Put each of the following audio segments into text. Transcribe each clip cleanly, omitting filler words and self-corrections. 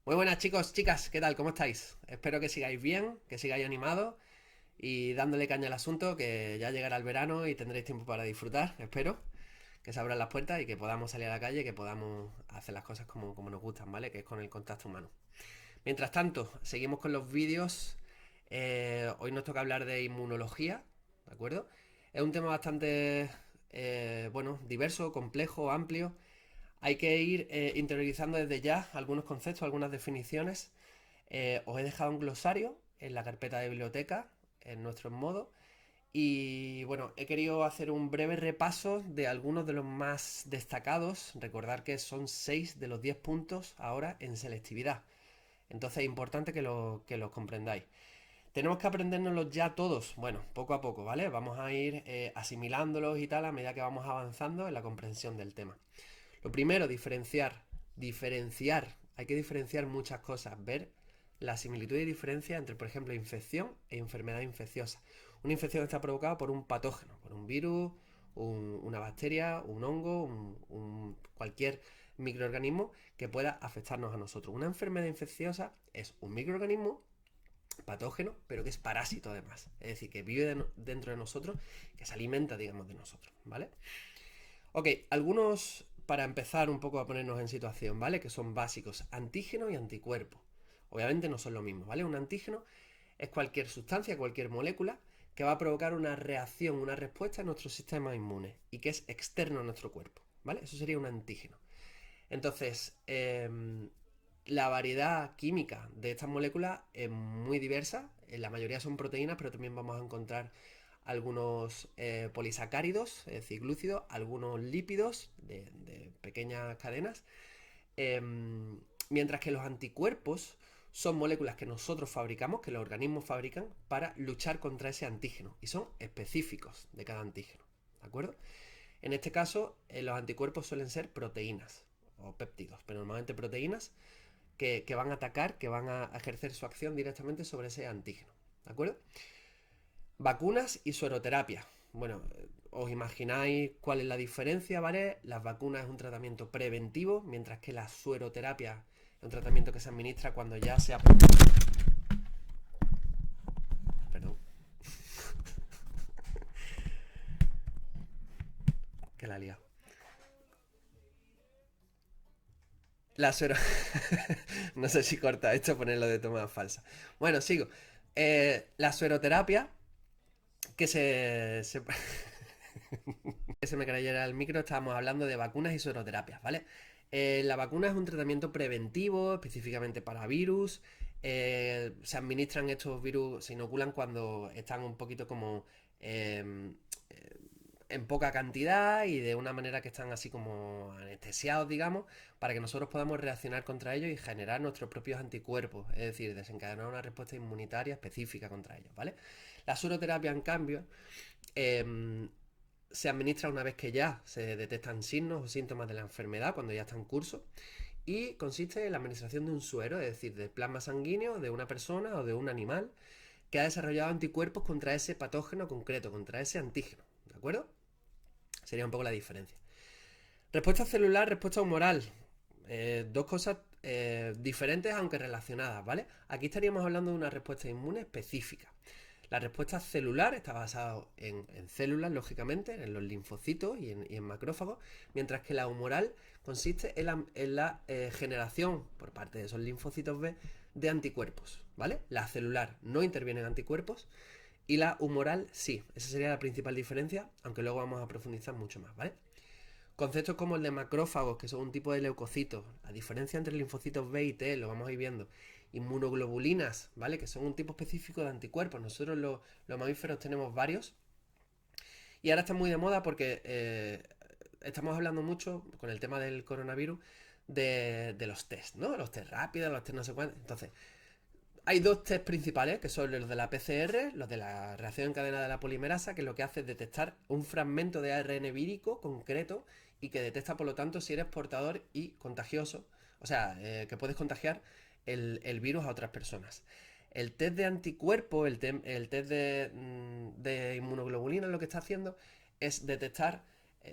Muy buenas chicos, chicas, ¿qué tal? ¿Cómo estáis? Espero que sigáis bien, que sigáis animados y dándole caña al asunto, que ya llegará el verano y tendréis tiempo para disfrutar, espero, que se abran las puertas y que podamos salir a la calle, que podamos hacer las cosas como nos gustan, ¿vale? Que es con el contacto humano. Mientras tanto, seguimos con los vídeos. Hoy nos toca hablar de inmunología, ¿de acuerdo? Es un tema bastante, bueno, diverso, complejo, amplio. Hay que ir interiorizando desde ya algunos conceptos, algunas definiciones. Os he dejado un glosario en la carpeta de biblioteca, en nuestro modo. Y bueno, he querido hacer un breve repaso de algunos de los más destacados. Recordar que son 6 de los 10 puntos ahora en selectividad. Entonces es importante que los comprendáis. ¿Tenemos que aprendérnoslos ya todos? Bueno, poco a poco, ¿vale? Vamos a ir asimilándolos y tal a medida que vamos avanzando en la comprensión del tema. Lo primero, diferenciar. Diferenciar. Hay que diferenciar muchas cosas. Ver la similitud y diferencia entre, por ejemplo, infección e enfermedad infecciosa. Una infección está provocada por un patógeno, por un virus, una bacteria, un hongo, cualquier microorganismo que pueda afectarnos a nosotros. Una enfermedad infecciosa es un microorganismo patógeno, pero que es parásito además. Es decir, que vive dentro de nosotros, que se alimenta, digamos, de nosotros, ¿vale? Ok, algunos para empezar un poco a ponernos en situación, ¿vale? Que son básicos, antígeno y anticuerpo. Obviamente no son lo mismo, ¿vale? Un antígeno es cualquier sustancia, cualquier molécula que va a provocar una reacción, una respuesta en nuestro sistema inmune y que es externo a nuestro cuerpo, ¿vale? Eso sería un antígeno. Entonces, la variedad química de estas moléculas es muy diversa. La mayoría son proteínas, pero también vamos a encontrar algunos polisacáridos, es decir, glúcidos, algunos lípidos de pequeñas cadenas. Mientras que los anticuerpos son moléculas que nosotros fabricamos, que los organismos fabrican, para luchar contra ese antígeno. Y son específicos de cada antígeno. ¿De acuerdo? En este caso, los anticuerpos suelen ser proteínas o péptidos, pero normalmente proteínas que van a atacar, que van a ejercer su acción directamente sobre ese antígeno. ¿De acuerdo? Vacunas y sueroterapia. Bueno, os imagináis cuál es la diferencia, ¿vale? Las vacunas es un tratamiento preventivo, mientras que la sueroterapia es un tratamiento que se administra cuando ya se ha... Perdón, que la he liado. La suero... no sé si corta esto, ponerlo de toma falsa. Bueno, sigo. La sueroterapia, que se me cayera el micro, estábamos hablando de vacunas y sueroterapias, ¿vale? La vacuna es un tratamiento preventivo, específicamente para virus. Se administran estos virus, se inoculan cuando están un poquito como en poca cantidad y de una manera que están así como anestesiados, digamos, para que nosotros podamos reaccionar contra ellos y generar nuestros propios anticuerpos, es decir, desencadenar una respuesta inmunitaria específica contra ellos, ¿vale? La sueroterapia, en cambio, eh, se administra una vez que ya se detectan signos o síntomas de la enfermedad, cuando ya está en curso, y consiste en la administración de un suero, es decir, de plasma sanguíneo de una persona o de un animal que ha desarrollado anticuerpos contra ese patógeno concreto, contra ese antígeno, ¿de acuerdo? Sería un poco la diferencia. Respuesta celular, respuesta humoral. Dos cosas diferentes aunque relacionadas, ¿vale? Aquí estaríamos hablando de una respuesta inmune específica. La respuesta celular está basada en células, lógicamente, en los linfocitos y en macrófagos, mientras que la humoral consiste en la generación por parte de esos linfocitos B de anticuerpos, ¿vale? La celular no interviene en anticuerpos y la humoral sí. Esa sería la principal diferencia, aunque luego vamos a profundizar mucho más, ¿vale? Conceptos como el de macrófagos, que son un tipo de leucocitos, la diferencia entre linfocitos B y T, lo vamos a ir viendo. Inmunoglobulinas, ¿vale? Que son un tipo específico de anticuerpos. Nosotros los mamíferos tenemos varios. Y ahora está muy de moda porque estamos hablando mucho con el tema del coronavirus de los test, ¿no? Los test rápidos, los test no sé cuántos. Entonces, hay dos test principales, que son los de la PCR, los de la reacción en cadena de la polimerasa, que lo que hace es detectar un fragmento de ARN vírico concreto y que detecta, por lo tanto, si eres portador y contagioso, o sea, que puedes contagiar el virus a otras personas. El test de anticuerpo, el test de inmunoglobulina, lo que está haciendo es detectar,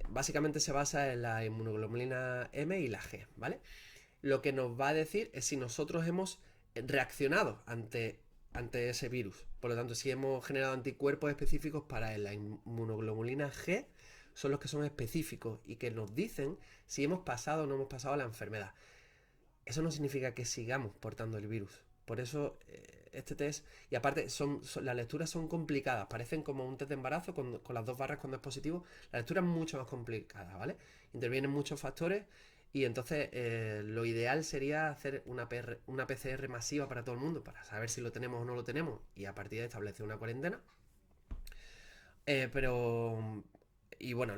básicamente se basa en la inmunoglobulina M y la G, ¿vale? lo que nos va a decir es si nosotros hemos reaccionado ante ese virus. Por lo tanto, si hemos generado anticuerpos específicos para él, la inmunoglobulina G son los que son específicos y que nos dicen si hemos pasado o no hemos pasado la enfermedad. Eso no significa que sigamos portando el virus. Por eso este test, y aparte las lecturas son complicadas, parecen como un test de embarazo con las 2 barras cuando es positivo. La lectura es mucho más complicada, ¿vale? Intervienen muchos factores y entonces lo ideal sería hacer una PCR masiva para todo el mundo para saber si lo tenemos o no lo tenemos y a partir de establecer una cuarentena. Pero... Y bueno,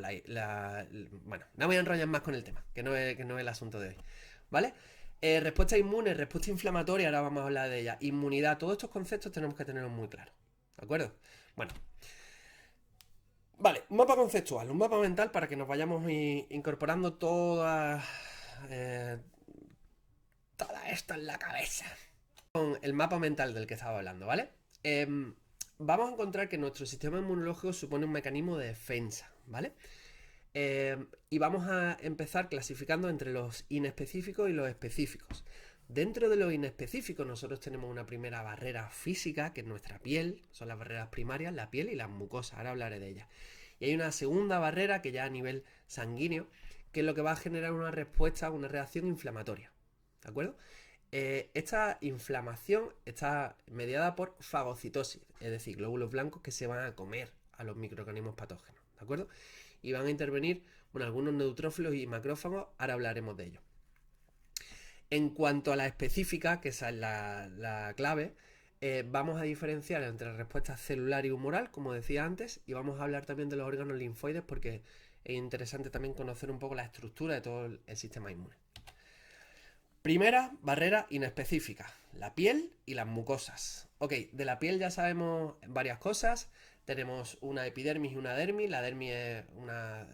bueno, no voy a enrollar más con el tema, que no es el asunto de hoy, ¿vale? Respuesta inmune, respuesta inflamatoria, ahora vamos a hablar de ella. Inmunidad, todos estos conceptos tenemos que tenerlos muy claros, ¿de acuerdo? Bueno, vale, un mapa conceptual, un mapa mental para que nos vayamos incorporando todo esto en la cabeza. Con el mapa mental del que estaba hablando, ¿vale? Vamos a encontrar que nuestro sistema inmunológico supone un mecanismo de defensa, ¿vale? Y vamos a empezar clasificando entre los inespecíficos y los específicos. Dentro de los inespecíficos nosotros tenemos una primera barrera física, que es nuestra piel, son las barreras primarias, la piel y las mucosas, ahora hablaré de ellas. Y hay una segunda barrera que ya a nivel sanguíneo, que es lo que va a generar una respuesta, una reacción inflamatoria, ¿de acuerdo? Esta inflamación está mediada por fagocitosis, es decir, glóbulos blancos que se van a comer a los microorganismos patógenos, ¿de acuerdo? Y van a intervenir, bueno, algunos neutrófilos y macrófagos, ahora hablaremos de ello. En cuanto a la específica, que esa es la clave, vamos a diferenciar entre respuesta celular y humoral, como decía antes, y vamos a hablar también de los órganos linfoides porque es interesante también conocer un poco la estructura de todo el sistema inmune. Primera barrera inespecífica, la piel y las mucosas. Ok, de la piel ya sabemos varias cosas. Tenemos una epidermis y una dermis. La dermis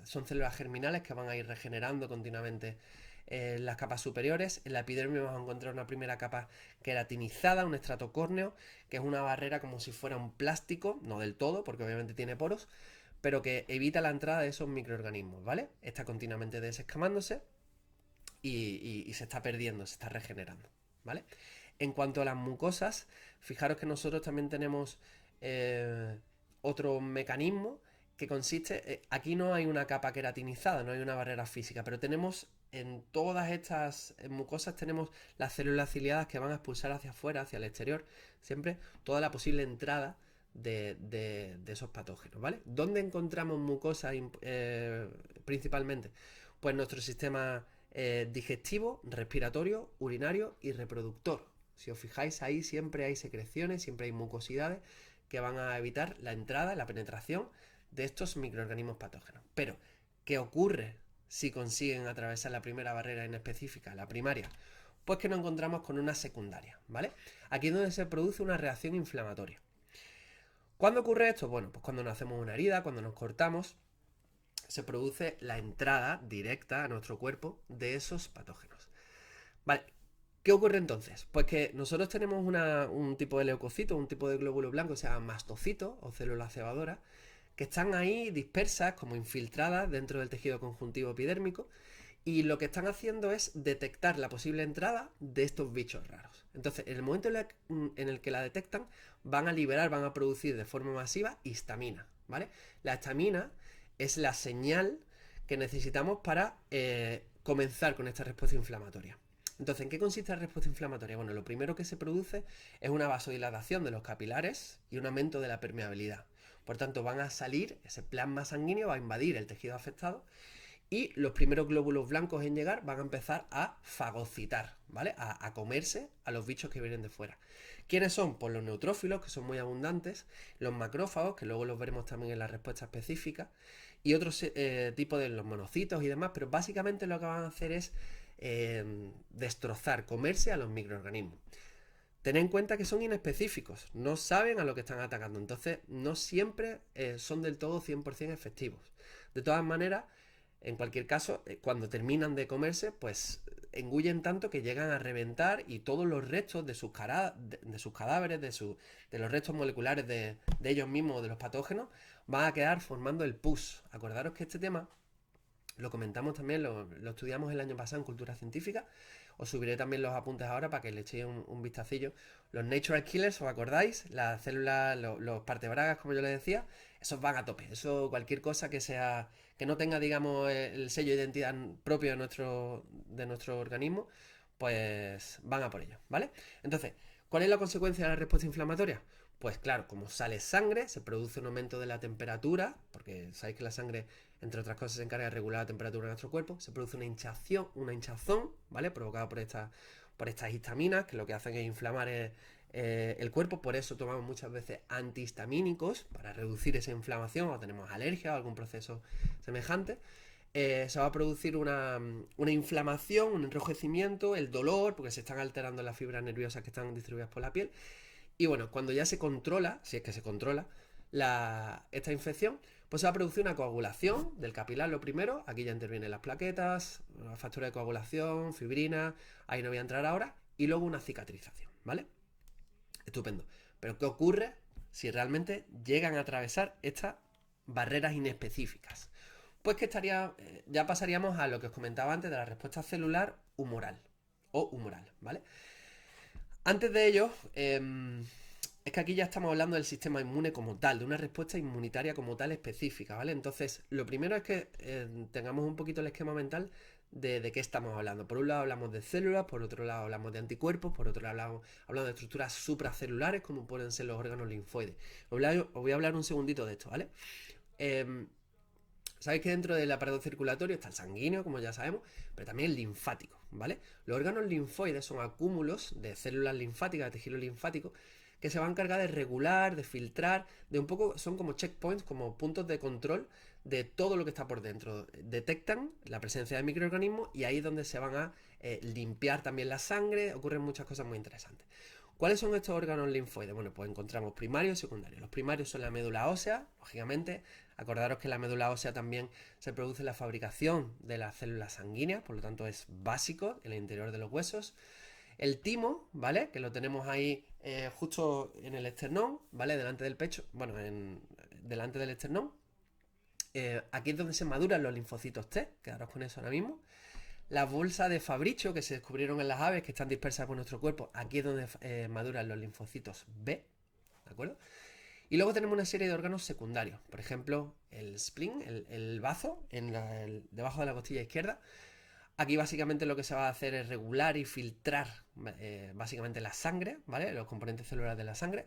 son células germinales que van a ir regenerando continuamente las capas superiores. En la epidermis vamos a encontrar una primera capa queratinizada, un estrato córneo, que es una barrera como si fuera un plástico, no del todo, porque obviamente tiene poros, pero que evita la entrada de esos microorganismos, ¿vale? Está continuamente desescamándose y se está perdiendo, se está regenerando, ¿vale? En cuanto a las mucosas, fijaros que nosotros también tenemos otro mecanismo que consiste, aquí no hay una capa queratinizada, no hay una barrera física, pero tenemos en todas estas mucosas tenemos las células ciliadas que van a expulsar hacia afuera, hacia el exterior, siempre toda la posible entrada de esos patógenos, ¿vale? ¿Dónde encontramos mucosas principalmente? Pues nuestro sistema digestivo, respiratorio, urinario y reproductor. Si os fijáis ahí siempre hay secreciones, siempre hay mucosidades que van a evitar la entrada, la penetración de estos microorganismos patógenos. Pero, ¿qué ocurre si consiguen atravesar la primera barrera inespecífica, la primaria? Pues que nos encontramos con una secundaria, ¿vale? Aquí es donde se produce una reacción inflamatoria. ¿Cuándo ocurre esto? Bueno, pues cuando nos hacemos una herida, cuando nos cortamos, se produce la entrada directa a nuestro cuerpo de esos patógenos. Vale, ¿qué ocurre entonces? Pues que nosotros tenemos un tipo de leucocito, un tipo de glóbulo blanco que se llama mastocito o células cebadoras, que están ahí dispersas, como infiltradas dentro del tejido conjuntivo epidérmico, y lo que están haciendo es detectar la posible entrada de estos bichos raros. Entonces, en el momento en el que la detectan, van a liberar, van a producir de forma masiva histamina, ¿vale? La histamina es la señal que necesitamos para comenzar con esta respuesta inflamatoria. Entonces, ¿en qué consiste la respuesta inflamatoria? Bueno, lo primero que se produce es una vasodilatación de los capilares y un aumento de la permeabilidad. Por tanto, van a salir, ese plasma sanguíneo va a invadir el tejido afectado y los primeros glóbulos blancos en llegar van a empezar a fagocitar, ¿vale? A comerse a los bichos que vienen de fuera. ¿Quiénes son? Pues los neutrófilos, que son muy abundantes, los macrófagos, que luego los veremos también en la respuesta específica, y otros tipos de los monocitos y demás, pero básicamente lo que van a hacer es destrozar, comerse a los microorganismos. Tened en cuenta que son inespecíficos, no saben a lo que están atacando, entonces no siempre son del todo 100% efectivos. De todas maneras, en cualquier caso, cuando terminan de comerse, pues engullen tanto que llegan a reventar y todos los restos de sus cadáveres, de los restos moleculares de ellos mismos, de los patógenos, van a quedar formando el pus. Acordaros que este tema lo comentamos también, lo estudiamos el año pasado en Cultura Científica. Os subiré también los apuntes ahora para que le echéis un vistacillo. Los Natural Killers, ¿os acordáis? Las células, los partebragas, como yo les decía, esos van a tope. Eso, cualquier cosa que sea, que no tenga, digamos, el sello de identidad propio de nuestro organismo, pues van a por ello, ¿vale? Entonces, ¿cuál es la consecuencia de la respuesta inflamatoria? Pues claro, como sale sangre, se produce un aumento de la temperatura, porque sabéis que la sangre, entre otras cosas, se encarga de regular la temperatura de nuestro cuerpo, se produce una hinchazón, ¿vale? Provocada por estas histaminas, que lo que hacen es inflamar el cuerpo, por eso tomamos muchas veces antihistamínicos, para reducir esa inflamación, o tenemos alergia o algún proceso semejante. Se va a producir una inflamación, un enrojecimiento, el dolor, porque se están alterando las fibras nerviosas que están distribuidas por la piel. Y bueno, cuando ya se controla, si es que se controla, esta infección, pues se va a producir una coagulación del capilar, lo primero. Aquí ya intervienen las plaquetas, la factura de coagulación, fibrina, ahí no voy a entrar ahora. Y luego una cicatrización, ¿vale? Estupendo. Pero ¿qué ocurre si realmente llegan a atravesar estas barreras inespecíficas? Pues que ya pasaríamos a lo que os comentaba antes de la respuesta celular humoral o humoral, ¿vale? Antes de ello, es que aquí ya estamos hablando del sistema inmune como tal, de una respuesta inmunitaria como tal específica, ¿vale? Entonces, lo primero es que tengamos un poquito el esquema mental de qué estamos hablando. Por un lado hablamos de células, por otro lado hablamos de anticuerpos, por otro lado hablamos de estructuras supracelulares, como pueden ser los órganos linfoides. Os voy a hablar un segundito de esto, ¿vale? Sabéis que dentro del aparato circulatorio está el sanguíneo, como ya sabemos, pero también el linfático, ¿vale? Los órganos linfoides son acúmulos de células linfáticas, de tejido linfático, que se van a encargar de regular, de filtrar, de un poco, son como checkpoints, como puntos de control de todo lo que está por dentro. Detectan la presencia de microorganismos y ahí es donde se van a limpiar también la sangre, ocurren muchas cosas muy interesantes. ¿Cuáles son estos órganos linfoides? Bueno, pues encontramos primarios y secundarios. Los primarios son la médula ósea, lógicamente. Acordaros que en la médula ósea también se produce la fabricación de las células sanguíneas, por lo tanto es básico en el interior de los huesos. El timo, ¿vale? Que lo tenemos ahí justo en el esternón, ¿vale? Delante del pecho, bueno, delante del esternón. Aquí es donde se maduran los linfocitos T, quedaros con eso ahora mismo. Las bolsas de Fabricio que se descubrieron en las aves, que están dispersas por nuestro cuerpo, aquí es donde maduran los linfocitos B, ¿de acuerdo? Y luego tenemos una serie de órganos secundarios, por ejemplo, el spleen, el bazo, debajo de la costilla izquierda. Aquí básicamente lo que se va a hacer es regular y filtrar básicamente la sangre, ¿vale? Los componentes celulares de la sangre.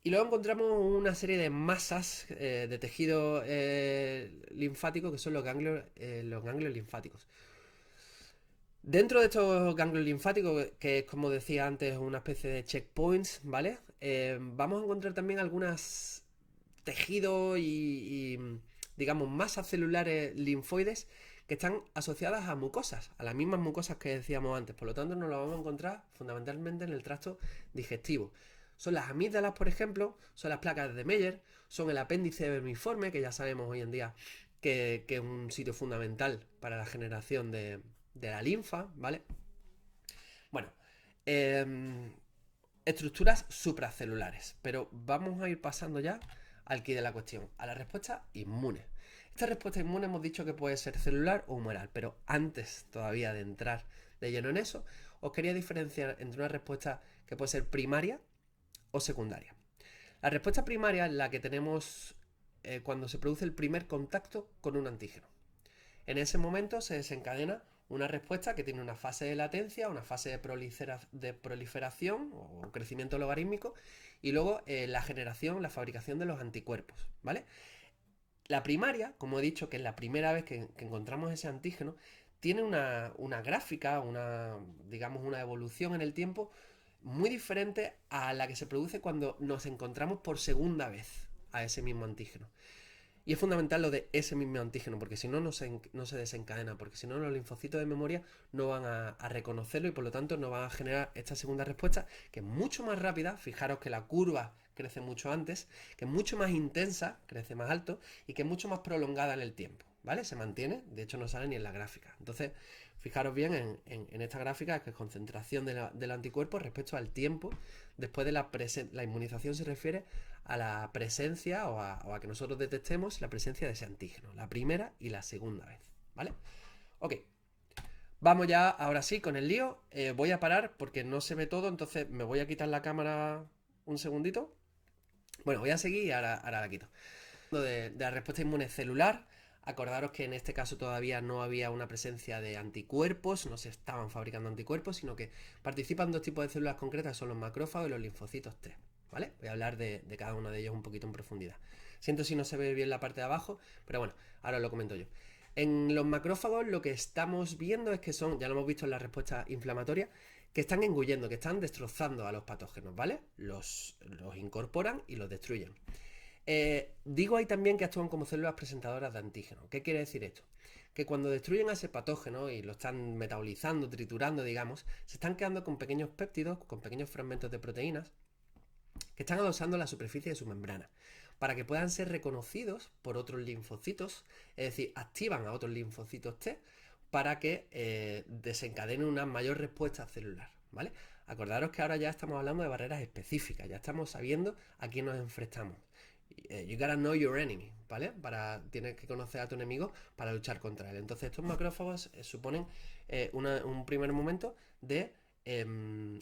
Y luego encontramos una serie de masas de tejido linfático que son los ganglios linfáticos. Dentro de estos ganglios linfáticos, que es como decía antes, una especie de checkpoints, ¿vale? Vamos a encontrar también algunos tejidos y, digamos, masas celulares linfoides que están asociadas a mucosas, a las mismas mucosas que decíamos antes. Por lo tanto, nos las vamos a encontrar fundamentalmente en el tracto digestivo. Son las amígdalas, por ejemplo, son las placas de Meyer, son el apéndice vermiforme, que ya sabemos hoy en día que es un sitio fundamental para la generación de la linfa, ¿vale? Bueno, estructuras supracelulares, pero vamos a ir pasando ya al quid de la cuestión, a la respuesta inmune. Esta respuesta inmune hemos dicho que puede ser celular o humoral, pero antes todavía de entrar de lleno en eso, os quería diferenciar entre una respuesta que puede ser primaria o secundaria. La respuesta primaria es la que tenemos cuando se produce el primer contacto con un antígeno. En ese momento se desencadena una respuesta que tiene una fase de latencia, una fase de proliferación o crecimiento logarítmico y luego la generación, la fabricación de los anticuerpos, ¿vale? La primaria, como he dicho, que es la primera vez que encontramos ese antígeno, tiene una gráfica, digamos, una evolución en el tiempo muy diferente a la que se produce cuando nos encontramos por segunda vez a ese mismo antígeno. Y es fundamental lo de ese mismo antígeno, porque si no, no se desencadena, porque si no, los linfocitos de memoria no van a reconocerlo y por lo tanto no van a generar esta segunda respuesta, que es mucho más rápida. Fijaros que la curva crece mucho antes, que es mucho más intensa, crece más alto y que es mucho más prolongada en el tiempo, ¿vale? Se mantiene, de hecho no sale ni en la gráfica. Entonces, fijaros bien en esta gráfica, que es concentración del anticuerpo respecto al tiempo después de la inmunización. Se refiere a la presencia o a que nosotros detectemos la presencia de ese antígeno, la primera y la segunda vez, ¿vale? Ok, Vamos ya, ahora sí, con el lío. Voy a parar porque no se ve todo, entonces me voy a quitar la cámara un segundito. Bueno, voy a seguir y ahora la quito. De la respuesta inmune celular, acordaros que en este caso todavía no había una presencia de anticuerpos, no se estaban fabricando anticuerpos, sino que participan dos tipos de células concretas, son los macrófagos y los linfocitos T. ¿Vale? Voy a hablar de cada uno de ellos un poquito en profundidad. Siento si no se ve bien la parte de abajo, pero bueno, ahora os lo comento yo. En los macrófagos lo que estamos viendo es que son, ya lo hemos visto en la respuesta inflamatoria, que están engullendo, que están destrozando a los patógenos, ¿vale? Los incorporan y los destruyen. Digo ahí también que actúan como células presentadoras de antígeno. ¿Qué quiere decir esto? Que cuando destruyen a ese patógeno y lo están metabolizando, triturando, digamos, se están quedando con pequeños péptidos, con pequeños fragmentos de proteínas que están adosando la superficie de su membrana para que puedan ser reconocidos por otros linfocitos, es decir, activan a otros linfocitos T para que desencadenen una mayor respuesta celular, ¿vale? Acordaros que ahora ya estamos hablando de barreras específicas, ya estamos sabiendo a quién nos enfrentamos. You gotta know your enemy, ¿vale? Tienes que conocer a tu enemigo para luchar contra él. Entonces estos macrófagos suponen un primer momento de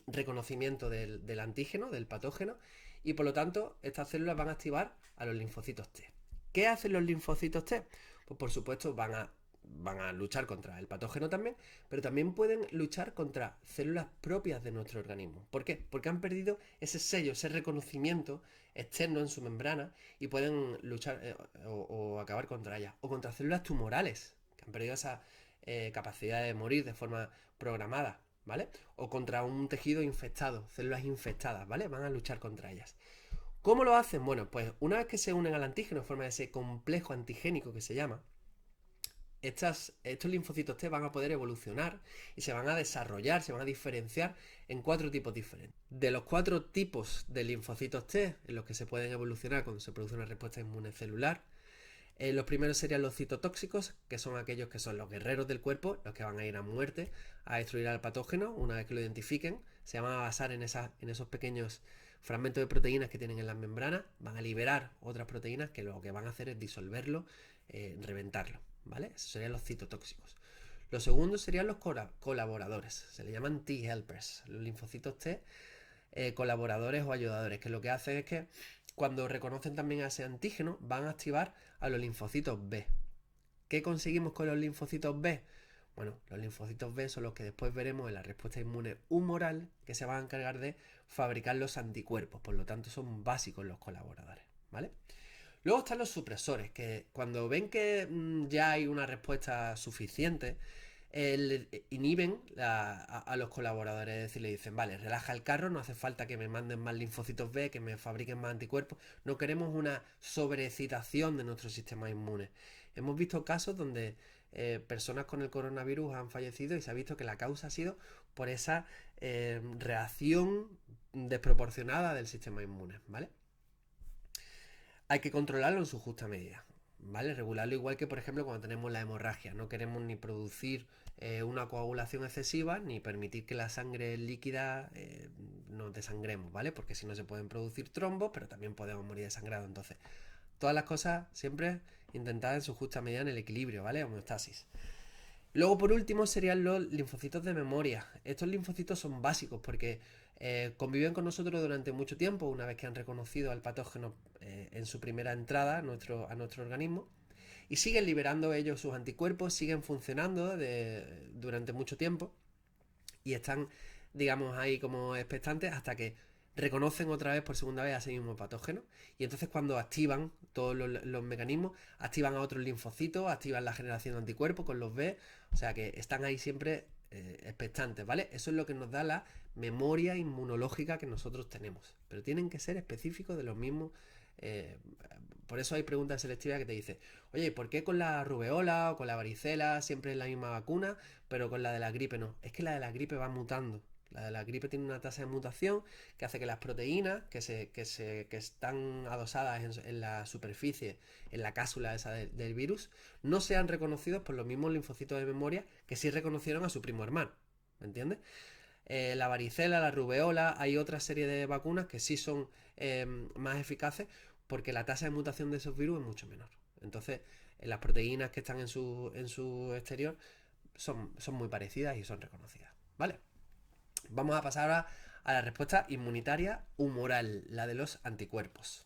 reconocimiento del antígeno, del patógeno, y por lo tanto estas células van a activar a los linfocitos T. ¿Qué hacen los linfocitos T? Pues por supuesto van a luchar contra el patógeno también, pero también pueden luchar contra células propias de nuestro organismo. ¿Por qué? Porque han perdido ese sello, ese reconocimiento externo en su membrana y pueden luchar o acabar contra ellas. O contra células tumorales, que han perdido esa capacidad de morir de forma programada, ¿vale? O contra un tejido infectado, células infectadas, ¿vale? Van a luchar contra ellas. ¿Cómo lo hacen? Bueno, pues una vez que se unen al antígeno, en forma de ese complejo antigénico que se llama, estos linfocitos T van a poder evolucionar y se van a desarrollar, se van a diferenciar en 4 tipos diferentes. De los 4 tipos de linfocitos T en los que se pueden evolucionar cuando se produce una respuesta inmune celular, los primeros serían los citotóxicos, que son aquellos que son los guerreros del cuerpo, los que van a ir a muerte, a destruir al patógeno una vez que lo identifiquen. Se van a basar en esos pequeños fragmentos de proteínas que tienen en las membranas, van a liberar otras proteínas que lo que van a hacer es disolverlo, reventarlo, ¿vale? Esos serían los citotóxicos. Los segundos serían los colaboradores, se le llaman T-helpers, los linfocitos T, colaboradores o ayudadores, que lo que hacen es que cuando reconocen también a ese antígeno van a activar a los linfocitos B. ¿Qué conseguimos con los linfocitos B? Bueno, los linfocitos B son los que después veremos en la respuesta inmune humoral, que se van a encargar de fabricar los anticuerpos, por lo tanto son básicos los colaboradores, ¿vale? Luego están los supresores, que cuando ven que ya hay una respuesta suficiente, inhiben a los colaboradores, es decir, le dicen, vale, relaja el carro, no hace falta que me manden más linfocitos B, que me fabriquen más anticuerpos, no queremos una sobreexcitación de nuestro sistema inmune. Hemos visto casos donde personas con el coronavirus han fallecido y se ha visto que la causa ha sido por esa reacción desproporcionada del sistema inmune, ¿vale? Hay que controlarlo en su justa medida, ¿vale? Regularlo igual que, por ejemplo, cuando tenemos la hemorragia. No queremos ni producir una coagulación excesiva, ni permitir que la sangre líquida nos desangremos, ¿vale? Porque si no se pueden producir trombos, pero también podemos morir desangrados. Entonces, todas las cosas siempre intentadas en su justa medida en el equilibrio, ¿vale? Homeostasis. Luego, por último, serían los linfocitos de memoria. Estos linfocitos son básicos porque conviven con nosotros durante mucho tiempo, una vez que han reconocido al patógeno en su primera entrada a nuestro organismo, y siguen liberando ellos sus anticuerpos, siguen funcionando durante mucho tiempo y están, digamos, ahí como expectantes hasta que reconocen otra vez por segunda vez a ese mismo patógeno y entonces cuando activan todos los mecanismos, activan a otros linfocitos, activan la generación de anticuerpos con los B, o sea que están ahí siempre expectantes, ¿vale? Eso es lo que nos da la memoria inmunológica que nosotros tenemos, pero tienen que ser específicos de los mismos. eh, por eso hay preguntas selectivas que te dicen, oye, ¿por qué con la rubeola o con la varicela siempre es la misma vacuna, pero con la de la gripe no? Es que la de la gripe va mutando. La de la gripe tiene una tasa de mutación que hace que las proteínas que están adosadas en la superficie, en la cápsula esa del virus, no sean reconocidos por los mismos linfocitos de memoria que sí reconocieron a su primo hermano. ¿Me entiendes? La varicela, la rubeola, hay otra serie de vacunas que sí son más eficaces porque la tasa de mutación de esos virus es mucho menor. Entonces, las proteínas que están en su exterior son muy parecidas y son reconocidas, ¿vale? Vamos a pasar ahora a la respuesta inmunitaria humoral, la de los anticuerpos.